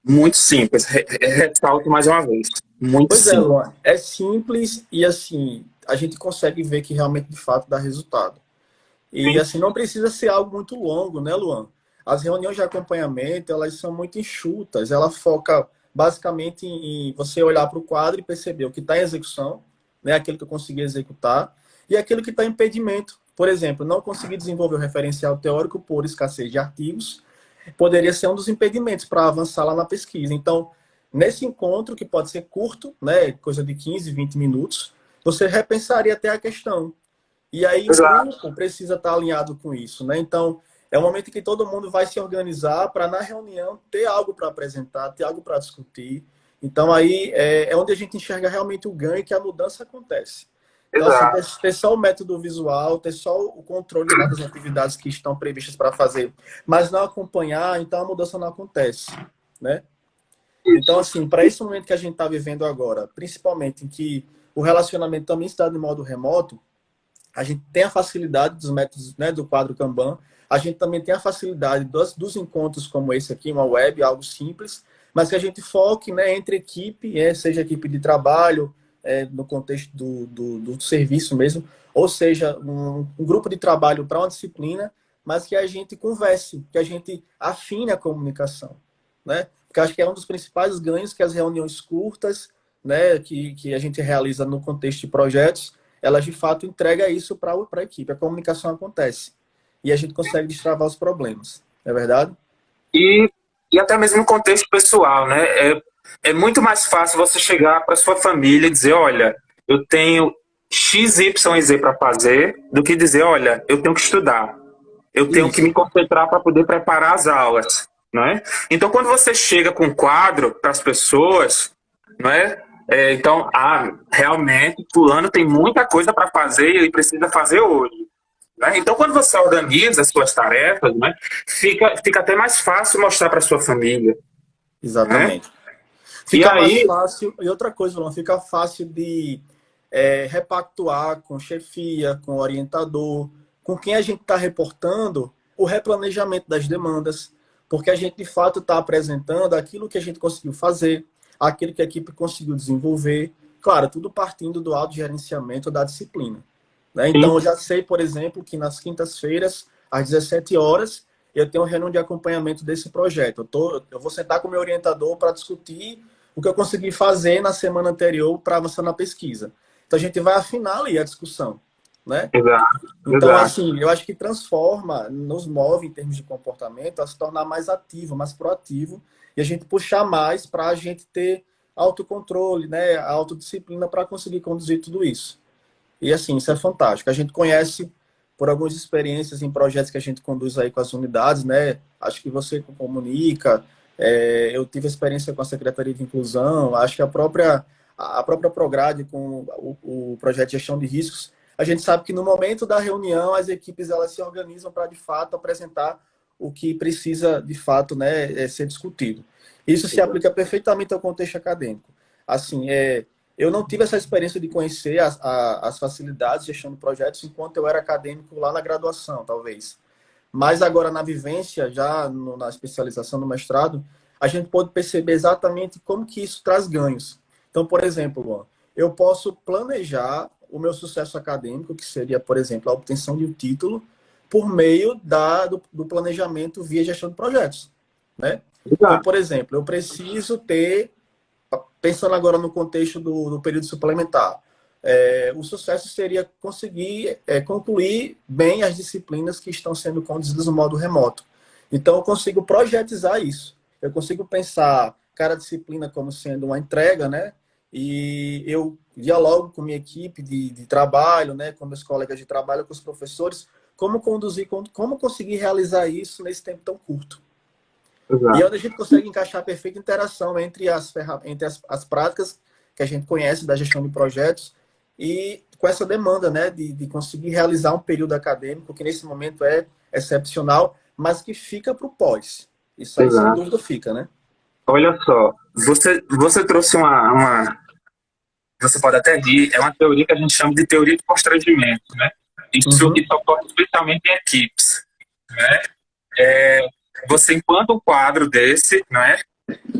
B: Muito simples, ressalto mais uma vez. Muito
A: Pois
B: simples.
A: é, Luan, é simples e assim, a gente consegue ver que realmente de fato dá resultado. E assim, não precisa ser algo muito longo, né, Luan? As reuniões de acompanhamento, elas são muito enxutas, ela foca basicamente em você olhar para o quadro e perceber o que está em execução, né, aquilo que eu consegui executar, e aquilo que está em impedimento. Por exemplo, não conseguir desenvolver o referencial teórico por escassez de artigos, poderia ser um dos impedimentos para avançar lá na pesquisa. Então, nesse encontro, que pode ser curto, né, coisa de 15, 20 minutos, você repensaria até a questão. E aí o grupo precisa estar alinhado com isso, né? Então, é um momento em que todo mundo vai se organizar para, na reunião, ter algo para apresentar, ter algo para discutir. Então, aí é onde a gente enxerga realmente o ganho e que a mudança acontece. Então, assim, ter só o método visual, ter só o controle das atividades que estão previstas para fazer, mas não acompanhar, então a mudança não acontece, né? Então, assim, para esse momento que a gente está vivendo agora, principalmente em que o relacionamento também está de modo remoto, a gente tem a facilidade dos métodos, né, do quadro Kanban, a gente também tem a facilidade dos encontros como esse aqui, uma web, algo simples, mas que a gente foque, né, entre equipe, seja equipe de trabalho, no contexto do serviço mesmo, ou seja, um grupo de trabalho para uma disciplina, mas que a gente converse, que a gente afine a comunicação, né? Porque acho que é um dos principais ganhos que as reuniões curtas, né, que a gente realiza no contexto de projetos, elas de fato entregam isso para a equipe. A comunicação acontece e a gente consegue destravar os problemas, não é verdade?
B: E até mesmo no contexto pessoal, né? É muito mais fácil você chegar para sua família e dizer, olha, eu tenho X, Y e Z para fazer, do que dizer, olha, eu tenho que estudar, eu tenho que
A: Isso,
B: me concentrar para poder preparar as aulas, não é? Então, quando você chega com um quadro para as pessoas, não é? Então, realmente, fulano tem muita coisa para fazer e ele precisa fazer hoje. Né? Então, quando você organiza as suas tarefas, né, fica até mais fácil mostrar para sua família. Né?
A: exatamente.
B: E
A: Fica mais
B: aí,
A: fácil, e outra coisa, Luan, fica fácil de repactuar com chefia, com orientador, com quem a gente está reportando o replanejamento das demandas, porque a gente de fato está apresentando aquilo que a gente conseguiu fazer, aquilo que a equipe conseguiu desenvolver, claro, tudo partindo do autogerenciamento da disciplina. Né? Então, eu já sei, por exemplo, que nas quintas-feiras, às 17 horas, eu tenho uma reunião de acompanhamento desse projeto. Eu vou sentar com o meu orientador para discutir o que eu consegui fazer na semana anterior para avançar na pesquisa. Então, a gente vai afinar ali a discussão. Né?
B: exato,
A: Então,
B: exato.
A: assim, eu acho que transforma, nos move em termos de comportamento a se tornar mais ativo, mais proativo, e a gente puxar mais para a gente ter autocontrole, né? A autodisciplina para conseguir conduzir tudo isso. E assim, isso é fantástico. A gente conhece por algumas experiências em projetos que a gente conduz aí com as unidades, né? Acho que você comunica, eu tive experiência com a Secretaria de Inclusão, acho que a própria Prograde com o projeto de gestão de riscos, a gente sabe que no momento da reunião as equipes elas se organizam para de fato apresentar o que precisa de fato, né, ser discutido. Isso se aplica perfeitamente ao contexto acadêmico. Assim, eu não tive essa experiência de conhecer as facilidades de gestão de projetos enquanto eu era acadêmico lá na graduação, talvez. Mas agora na vivência, já na especialização no mestrado, a gente pode perceber exatamente como que isso traz ganhos. Então, por exemplo, Luan, eu posso planejar o meu sucesso acadêmico, que seria, por exemplo, a obtenção de um título, por meio do planejamento via gestão de projetos. Né? Então, por exemplo, eu preciso ter, pensando agora no contexto do período suplementar, o sucesso seria conseguir concluir bem as disciplinas que estão sendo conduzidas no modo remoto. Então, eu consigo projetizar isso. Eu consigo pensar cada disciplina como sendo uma entrega, né? E eu dialogo com minha equipe de trabalho, né? Com meus colegas de trabalho, com os professores, como conduzir, como conseguir realizar isso nesse tempo tão curto.
B: Exato.
A: E onde a gente consegue encaixar a perfeita interação entre as práticas que a gente conhece da gestão de projetos e com essa demanda, né, de conseguir realizar um período acadêmico que nesse momento é excepcional, mas que fica para o pós. Isso aí,
B: Exato.
A: sem dúvida, fica, né?
B: Olha só, você trouxe você pode até rir, é uma teoria que a gente chama de teoria de constrangimento, né? Isso ocorre especialmente em equipes, né? Você implanta um quadro desse, né?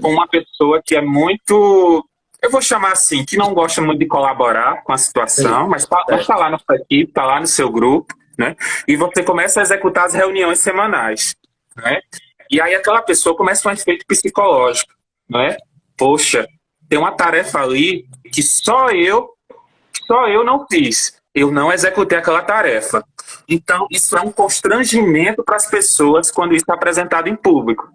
B: Com uma pessoa que é muito, eu vou chamar assim, que não gosta muito de colaborar com a situação, mas tá lá na sua equipe, tá lá no seu grupo, né? E você começa a executar as reuniões semanais, né? E aí aquela pessoa começa um efeito psicológico, né? Poxa, tem uma tarefa ali que só eu não fiz. Eu não executei aquela tarefa. Então, isso é um constrangimento para as pessoas quando isso é apresentado em público.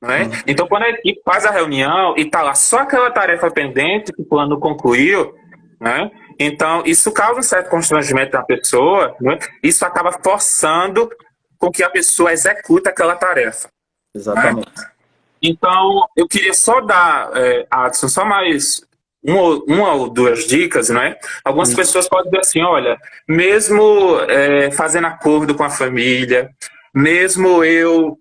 B: Né? Então, quando a equipe faz a reunião e está lá só aquela tarefa pendente que o plano concluiu, né? Então isso causa um certo constrangimento na pessoa, né? Isso acaba forçando com que a pessoa execute aquela tarefa.
A: Exatamente.
B: Né? Então, eu queria só dar, Adson, só mais uma ou duas dicas, né? Algumas pessoas podem dizer assim, olha, mesmo fazendo acordo com a família, mesmo eu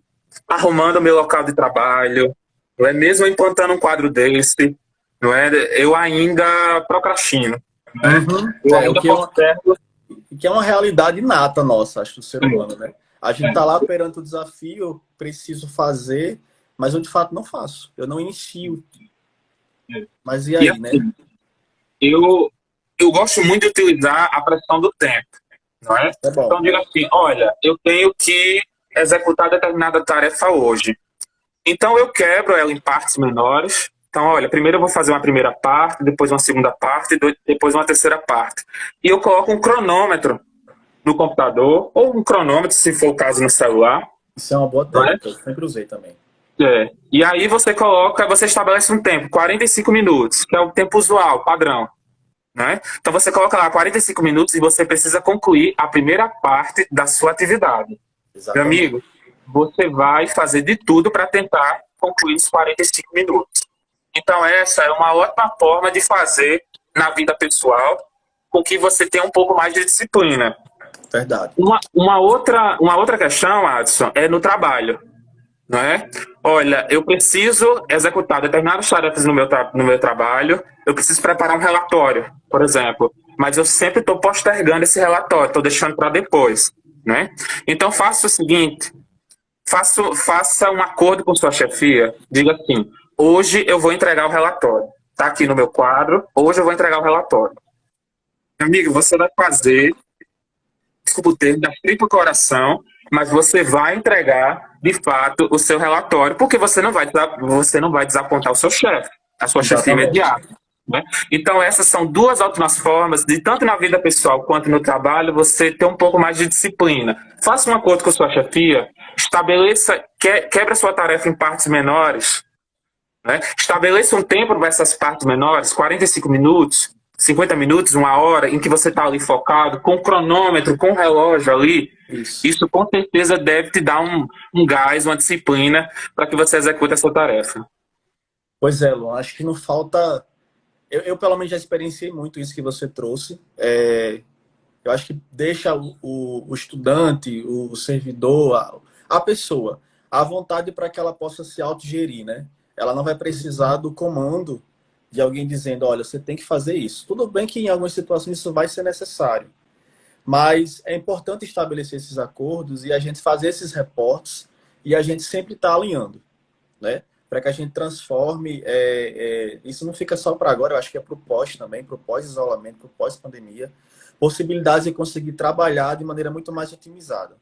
B: arrumando meu local de trabalho, não é? Mesmo implantando um quadro desse, não é? Eu ainda procrastino. Né? Eu ainda postergo.
A: Que é uma realidade inata nossa, acho, do ser humano, né? A gente tá lá perante o desafio, preciso fazer, mas eu de fato não faço. Eu não inicio.
B: É.
A: Mas e
B: E
A: aí, né?
B: assim, eu gosto muito de utilizar a pressão do tempo, não é?
A: É bom.
B: Então, diga assim, olha, eu tenho que executar determinada tarefa hoje. Então, eu quebro ela em partes menores. Então, olha, primeiro eu vou fazer uma primeira parte, depois uma segunda parte, depois uma terceira parte. E eu coloco um cronômetro no computador, ou um cronômetro, se for o caso, no celular,
A: Isso é uma boa
B: não é?
A: técnica, eu sempre usei também.
B: É. E aí você estabelece um tempo, 45 minutos, que é o tempo usual, padrão. Né? Então você coloca lá 45 minutos e você precisa concluir a primeira parte da sua atividade. Meu
A: Exatamente.
B: amigo, você vai fazer de tudo para tentar concluir os 45 minutos. Então essa é uma ótima forma de fazer na vida pessoal com que você tenha um pouco mais de disciplina.
A: Verdade.
B: Uma outra questão, Adson, é no trabalho. Não é? Olha, eu preciso executar determinadas tarefas no meu trabalho, eu preciso preparar um relatório, por exemplo, mas eu sempre estou postergando esse relatório, estou deixando para depois, né? Então faça o seguinte, faça um acordo com sua chefia, diga assim, hoje eu vou entregar o relatório, está aqui no meu quadro, hoje eu vou entregar o relatório. Amigo, você vai fazer, desculpa o termo, da frio pro coração, mas você vai entregar, de fato, o seu relatório, porque você não vai desapontar o seu chefe, a sua chefia
A: Exatamente.
B: imediata. Né? Então, essas são duas ótimas formas de, tanto na vida pessoal quanto no trabalho, você ter um pouco mais de disciplina. Faça um acordo com a sua chefia, quebre a sua tarefa em partes menores, né? Estabeleça um tempo para essas partes menores, 45 minutos, 50 minutos, uma hora, em que você está ali focado, com o cronômetro, com o relógio ali.
A: Isso.
B: Isso com certeza deve te dar um gás, uma disciplina para que você execute essa tarefa.
A: Pois é, Luan, acho que não falta. Eu, pelo menos, já experienciei muito isso que você trouxe. Eu acho que deixa o estudante, o servidor, a pessoa, à vontade para que ela possa se autogerir, né? Ela não vai precisar do comando de alguém dizendo, olha, você tem que fazer isso. Tudo bem que em algumas situações isso vai ser necessário, mas é importante estabelecer esses acordos e a gente fazer esses reportes e a gente sempre estar alinhando, né? Para que a gente transforme. Isso não fica só para agora, eu acho que é para o pós também, para o pós-isolamento, para o pós-pandemia, possibilidades de conseguir trabalhar de maneira muito mais otimizada.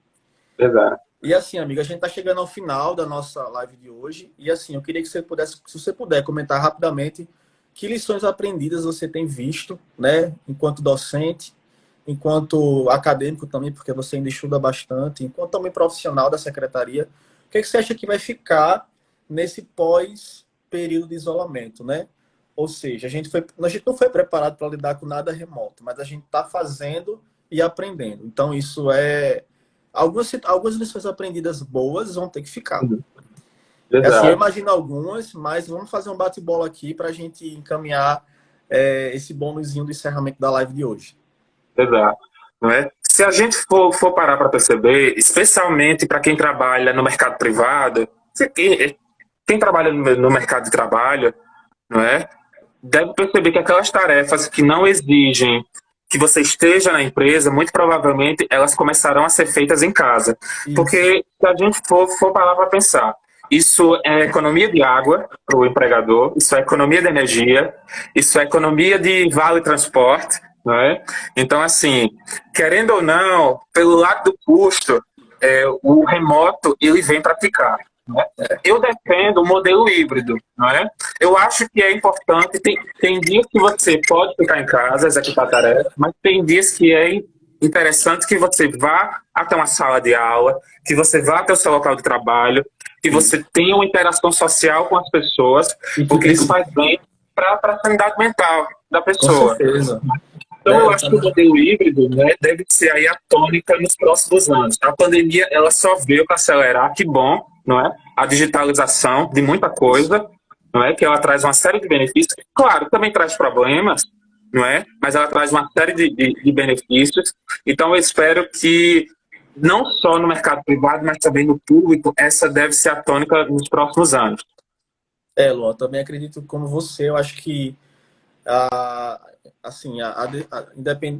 B: Exato.
A: E assim, amiga, a gente está chegando ao final da nossa live de hoje. E assim, eu queria que você pudesse, se você puder, comentar rapidamente que lições aprendidas você tem visto, né, enquanto docente, enquanto acadêmico também, porque você ainda estuda bastante, enquanto também profissional da secretaria. O que é que você acha que vai ficar nesse pós-período de isolamento, né? Ou seja, a gente não foi preparado para lidar com nada remoto, mas a gente está fazendo e aprendendo. Então, isso é. Algumas lições aprendidas boas vão ter que ficar. É assim, eu
B: Exato.
A: imagino algumas, mas vamos fazer um bate-bola aqui para a gente encaminhar esse bônusinho do encerramento da live de hoje.
B: Exato. Não é? Se a gente for parar para perceber, especialmente para quem trabalha no mercado privado, quem trabalha no mercado de trabalho, não é? Deve perceber que aquelas tarefas que não exigem que você esteja na empresa, muito provavelmente elas começarão a ser feitas em casa.
A: Isso.
B: Porque se a gente for parar para pensar, isso é economia de água para o empregador, isso é economia de energia, isso é economia de vale transporte, não é? Então, assim, querendo ou não, pelo lado do custo, o remoto ele vem para ficar. Né? Eu defendo o modelo híbrido, não é? Eu acho que é importante. Tem dias que você pode ficar em casa, executar tarefas, mas tem dias que é interessante que você vá até uma sala de aula, que você vá até o seu local de trabalho, que você tenha uma interação social com as pessoas,
A: E que
B: porque isso
A: precisa.
B: faz bem para a sanidade mental da
A: Com
B: pessoa.
A: certeza.
B: Então, eu
A: Eu
B: acho que o
A: também.
B: modelo híbrido, né, deve ser aí a tônica nos próximos anos. A pandemia ela só veio para acelerar, que bom, não é? A digitalização de muita
A: Isso.
B: coisa, não é? Que ela traz uma série de benefícios. Claro, também traz problemas, não é? Mas ela traz uma série de benefícios. Então, eu espero que não só no mercado privado, mas também no público, essa deve ser a tônica nos próximos anos.
A: Luan, também acredito como você. Eu acho que a, assim,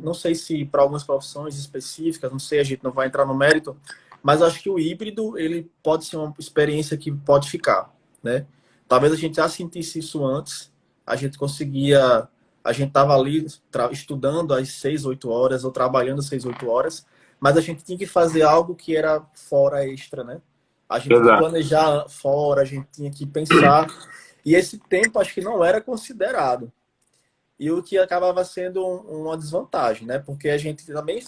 A: não sei se para algumas profissões específicas, não sei, a gente não vai entrar no mérito, mas acho que o híbrido ele pode ser uma experiência que pode ficar. né? Talvez a gente já sentisse isso antes, a gente conseguia, a gente estava ali estudando às 6, 8 horas, ou trabalhando às 6, 8 horas, mas a gente tinha que fazer algo que era fora extra, né? A gente tinha que
B: Exato.
A: planejar fora, a gente tinha que pensar, e esse tempo acho que não era considerado. E o que acabava sendo uma desvantagem, né? Porque a gente também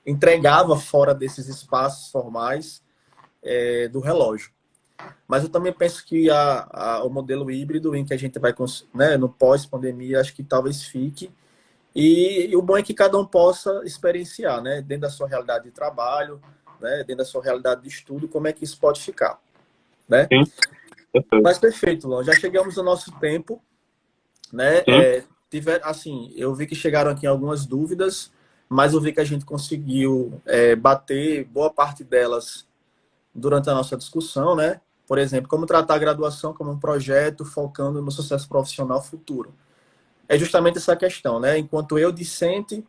A: entregava fora desses espaços formais do relógio. Mas eu também penso que o modelo híbrido em que a gente vai, né, no pós-pandemia, acho que talvez fique. E o bom é que cada um possa experienciar, né, dentro da sua realidade de trabalho, né, dentro da sua realidade de estudo, como é que isso pode ficar, né?
B: Sim, perfeito.
A: Mas perfeito, Luan. Já chegamos no nosso tempo, né?
B: Sim,
A: Assim, eu vi que chegaram aqui algumas dúvidas, mas eu vi que a gente conseguiu bater boa parte delas durante a nossa discussão, né? Por exemplo, como tratar a graduação como um projeto focando no sucesso profissional futuro. É justamente essa questão, né? Enquanto eu, discente,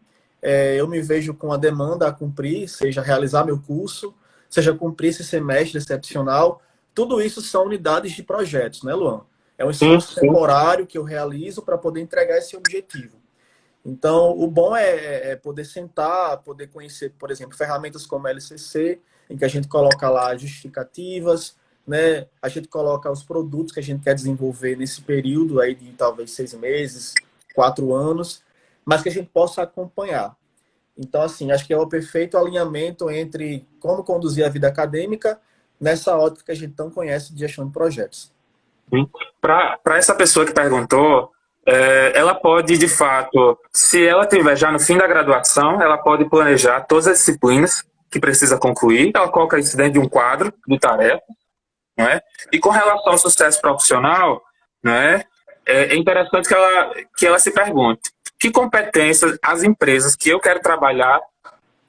A: eu me vejo com a demanda a cumprir, seja realizar meu curso, seja cumprir esse semestre excepcional, tudo isso são unidades de projetos, né, Luan? É um
B: sim,
A: esforço
B: sim.
A: temporário que eu realizo para poder entregar esse objetivo. Então, o bom é poder sentar, poder conhecer, por exemplo, ferramentas como LCC, em que a gente coloca lá justificativas, né? A gente coloca os produtos que a gente quer desenvolver nesse período aí de talvez 6 meses, 4 anos, mas que a gente possa acompanhar. Então, assim, acho que é o perfeito alinhamento entre como conduzir a vida acadêmica nessa ótica que a gente tão conhece de gestão de projetos.
B: Para essa pessoa que perguntou, ela pode, de fato, se ela tiver já no fim da graduação, ela pode planejar todas as disciplinas que precisa concluir, ela coloca isso dentro de um quadro de tarefa, não é? E com relação ao sucesso profissional, não é? É interessante que ela se pergunte que competências as empresas que eu quero trabalhar,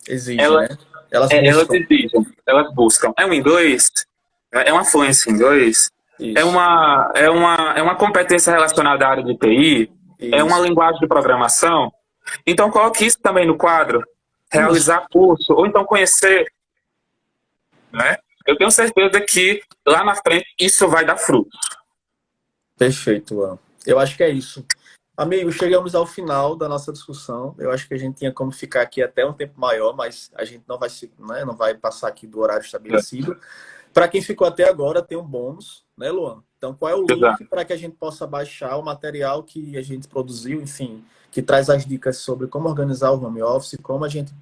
A: Exige,
B: elas,
A: né? Elas
B: elas
A: buscam
B: exigem, elas buscam. É um inglês? É uma fluência em inglês?
A: isso,
B: É uma competência relacionada à área de TI? É uma
A: isso,
B: linguagem de programação? Então coloque isso também no quadro.
A: isso.
B: Realizar curso, ou então conhecer, né? Eu tenho certeza que lá na frente isso vai dar fruto.
A: Perfeito, Luan. Eu acho que é isso. Amigos, chegamos ao final da nossa discussão. Eu acho que a gente tinha como ficar aqui até um tempo maior, mas a gente não vai, né, não vai passar aqui do horário estabelecido. Para quem ficou até agora, tem um bônus, né, Luan? Então, qual é o link
B: Exato.
A: para que a gente possa baixar o material que a gente produziu, enfim, que traz as dicas sobre como organizar o home office, como a gente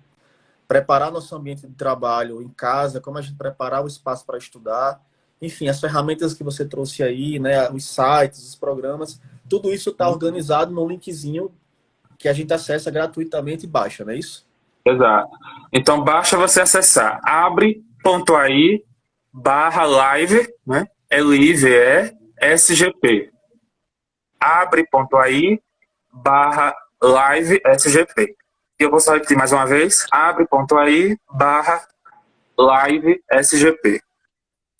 A: preparar nosso ambiente de trabalho em casa, como a gente preparar o espaço para estudar, enfim, as ferramentas que você trouxe aí, né, os sites, os programas, tudo isso está organizado num linkzinho que a gente acessa gratuitamente e baixa, não é isso?
B: Exato. Então basta você acessar abre.ai barra live, né? LIVE abre.ai barra live SGP. E eu vou só repetir mais uma vez, abre.ai barra live SGP.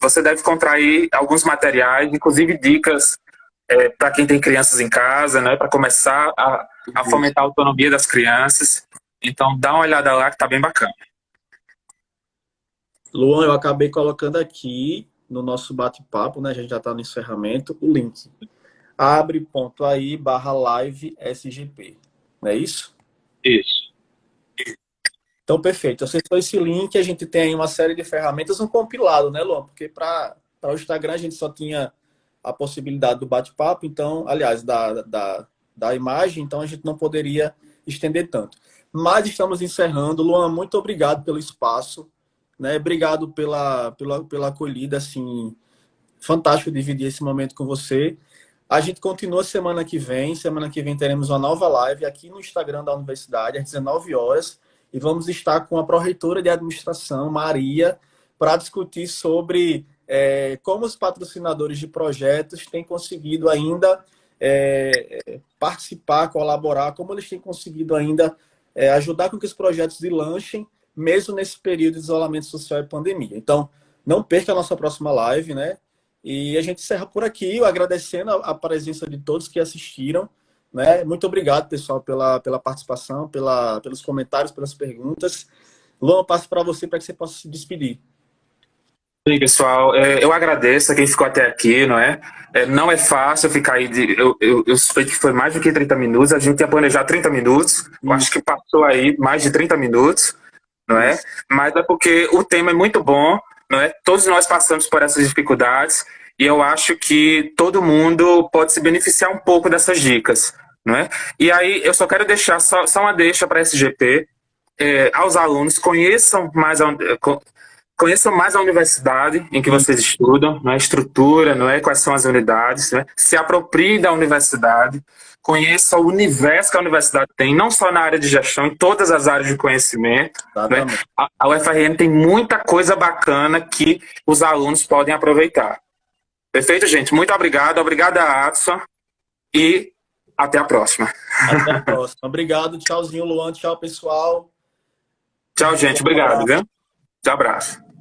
B: Você deve encontrar aí alguns materiais, inclusive dicas para quem tem crianças em casa, né, para começar a fomentar a autonomia das crianças. Então dá uma olhada lá que tá bem bacana.
A: Luan, eu acabei colocando aqui no nosso bate-papo, né, a gente já está no encerramento, o link. Abre.ai barra live SGP. Não é isso?
B: Isso.
A: Então, perfeito. Acessou esse link, a gente tem aí uma série de ferramentas, um compilado, né, Luan? Porque para o Instagram a gente só tinha a possibilidade do bate-papo, então, aliás, da imagem, então a gente não poderia estender tanto. Mas estamos encerrando. Luan, muito obrigado pelo espaço, né? Obrigado pela acolhida, assim, fantástico dividir esse momento com você. A gente continua semana que vem. Semana que vem teremos uma nova live aqui no Instagram da Universidade, às 19 horas. E vamos estar com a pró-reitora de administração, Maria, para discutir sobre como os patrocinadores de projetos têm conseguido ainda participar, colaborar, como eles têm conseguido ainda ajudar com que os projetos lanchem, mesmo nesse período de isolamento social e pandemia. Então, não perca a nossa próxima live, né? E a gente encerra por aqui, agradecendo a presença de todos que assistiram. Né? Muito obrigado, pessoal, pela participação, pelos comentários, pelas perguntas. Luan, passo para você para que você possa se despedir.
B: E aí, pessoal, eu agradeço a quem ficou até aqui, não é? Não é fácil ficar aí, eu suspeito que foi mais do que 30 minutos, a gente ia planejar 30 minutos, eu acho
A: Isso,
B: que passou aí mais de 30 minutos, não é?
A: isso.
B: Mas é porque o tema é muito bom, não é? Todos nós passamos por essas dificuldades e eu acho que todo mundo pode se beneficiar um pouco dessas dicas, não é? E aí eu só quero deixar só uma deixa para esse GP, aos alunos, conheçam mais a universidade em que
A: Sim,
B: vocês estudam, não é? A estrutura, não é? Quais são as unidades, não é? Se aproprie da universidade, conheça o universo que a universidade tem, não só na área de gestão, em todas as áreas de conhecimento, né?
A: exatamente.
B: A UFRN tem muita coisa bacana que os alunos podem aproveitar. Perfeito, gente? Muito obrigado. Obrigado, Adson. E até a próxima.
A: Até a próxima. Obrigado. Tchauzinho, Luan. Tchau, pessoal.
B: Tchau, gente.
A: Um
B: Obrigado,
A: abraço.
B: viu? Abraço.